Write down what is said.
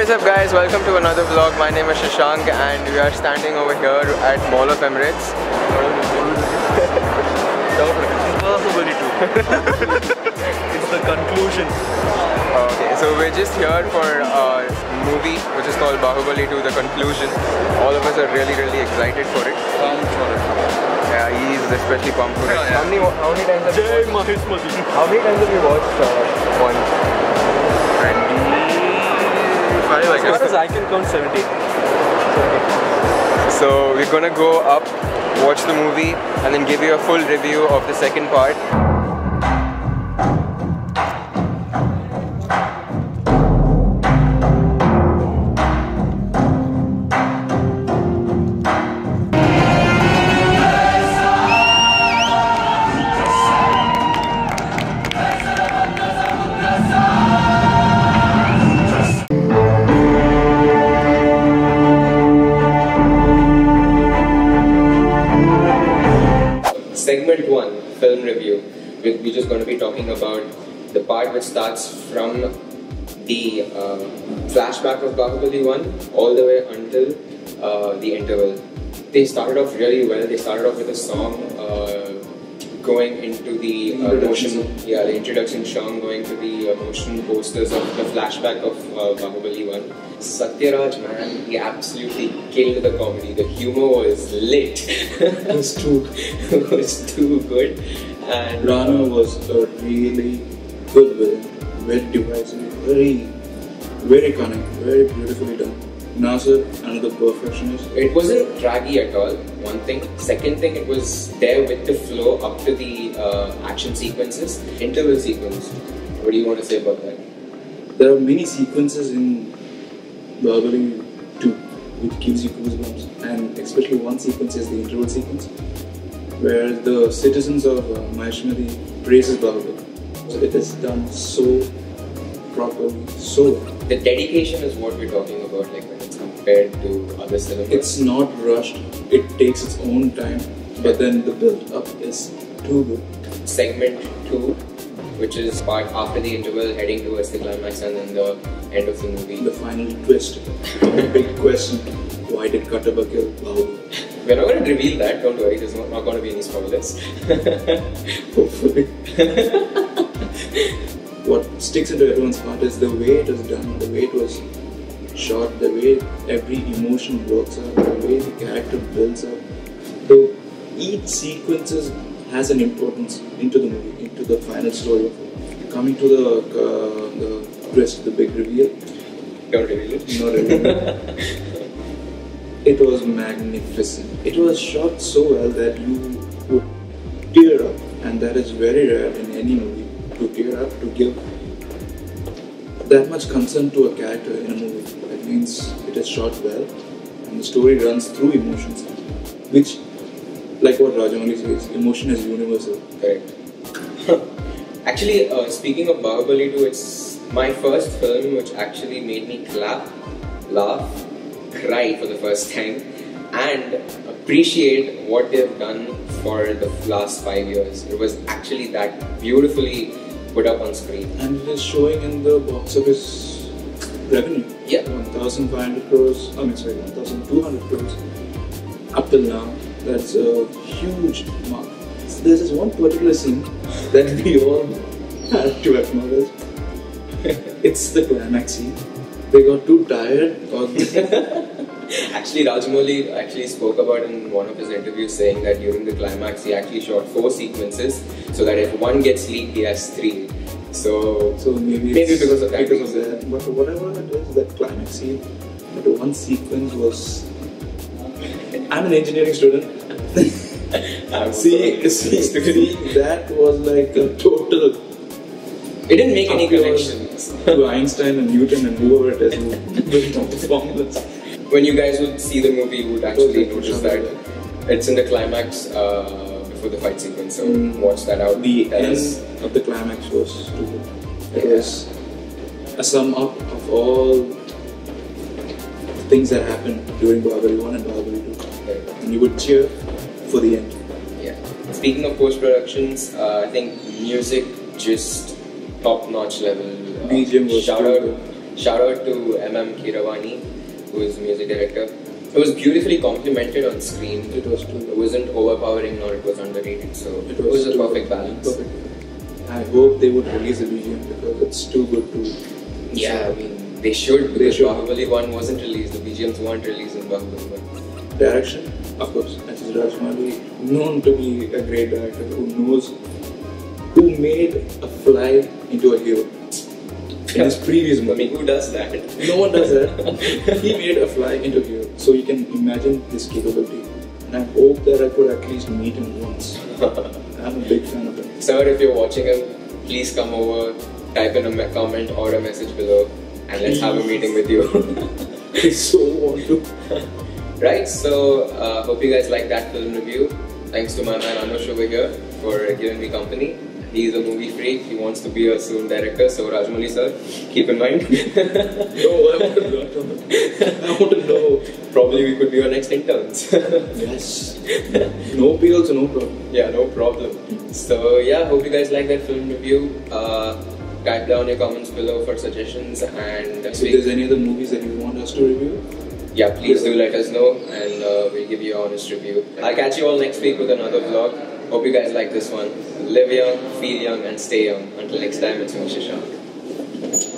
What is up guys, welcome to another vlog. My name is Shashank and we are standing over here at Mall of Emirates. BAAHUBALI 2. It's the conclusion. Okay, so we're just here for a movie which is called BAAHUBALI 2, the conclusion. All of us are really excited for it. Pumped for it. Yeah, he's especially pumped for it. Yeah. How many times have you watched? How many times have you watched one? 25, I guess. As far as I can count, 17. So we're gonna go up, watch the movie, and then give you a full review of the second part. Segment 1, film review. We're just going to be talking about the part which starts from the flashback of BAAHUBALI 1 all the way until the interval. They started off really well. They started off with a song going into the the introduction song going to the motion posters of the flashback of BAAHUBALI 1. Satyaraj, man, he absolutely killed the comedy. The humor was lit. It was too good. And Rana was a really good villain, very divisive, very cunning, very beautifully done. Nasir, another perfectionist. It wasn't draggy at all, one thing. Second thing, it was there with the flow up to the action sequences. Interval sequence. What do you want to say about that? There are many sequences in BAAHUBALI 2 which gives you goosebumps, and especially one sequence is the interval sequence where the citizens of Maheshmati praises BAAHUBALI. So it is done so properly, so well. The dedication is what we're talking about, like when it's compared to other cinemas. It's not rushed, it takes its own time, but then the build up is too good. Segment 2, which is part after the interval heading towards the climax and then the end of the movie. The final twist, the big question, why did Kattaba kill BAAHUBALI? We're not going to reveal that, don't worry, there's not going to be any spoilers. Hopefully. What sticks into everyone's heart is the way it was done, the way it was shot, the way every emotion works out, the way the character builds up. Though each sequence has an importance into the movie, into the final story. Coming to the twist, the big reveal. Don't reveal it. Not reveal. It was magnificent. It was shot so well that you would tear up, and that is very rare in any movie. To tear up, to give that much concern to a character in a movie. That means it is shot well and the story runs through emotions, which, like what Rajamouli says, emotion is universal. Correct. Actually, speaking of BAAHUBALI 2, it's my first film which actually made me clap, laugh, cry for the first time and appreciate what they've done for the last 5 years. It was actually that beautifully put up on screen. And it is showing in the box office revenue. Yeah. 1,500 crores, 1,200 crores. Up till now, that's a huge mark. So there's this one particular scene that we all have to acknowledge. It's the climax scene. They got too tired or Actually, Rajamouli actually spoke about in one of his interviews saying that during the climax he actually shot 4 sequences so that if one gets leaked he has 3. So maybe because of that. But whatever it is, that climax scene, that one sequence was... I'm an engineering student. See, that was like a total... It didn't make any connections. To Einstein and Newton and whoever it is who built up the formulas. When you guys would see the movie, you would actually notice that it's in the climax before the fight sequence, so watch that out. The end of the climax was too good. It was a sum up of all the things that happened during BAAHUBALI 1 and BAAHUBALI 2. Right. And you would cheer for the end. Yeah. Speaking of post-productions, I think music just top-notch level. BGM was shout out Shout out to Kiravani, who is music director. It was beautifully complemented on screen. It was too. It wasn't overpowering nor it was underrated. So it was a perfect balance. Perfect. I hope they would release the BGM because it's too good to. Yeah, I mean they should because Bahubali 1 wasn't released. The BGMs weren't released in Bahubali 1. Direction, of course. H.S. Rajmouli, known to be a great director who made a fly into a hero. In his previous movie. I mean, who does that? No one does that. He made a fly into a hero. So you can imagine his capability. And I hope that I could at least meet him once. I'm a big fan of him. Sir, if you're watching him, please come over, type in a comment or a message below, and let's have a meeting with you. I so want to. Right, so hope you guys like that film review. Thanks to my man Anush over here for giving me company. He's a movie freak, he wants to be a soon director, so Rajmouli sir, keep in mind. No, I want to know. I want to know. Probably we could be your next interns. Yes. No appeals, no problem. Yeah, no problem. So yeah, hope you guys like that film review. Type down your comments below for suggestions, and If there's any other movies that you want us to review, yeah, please do let us know, and we'll give you an honest review. I'll catch you all next week with another vlog. Hope you guys like this one. Live young, feel young, and stay young. Until next time, it's me, Shashank.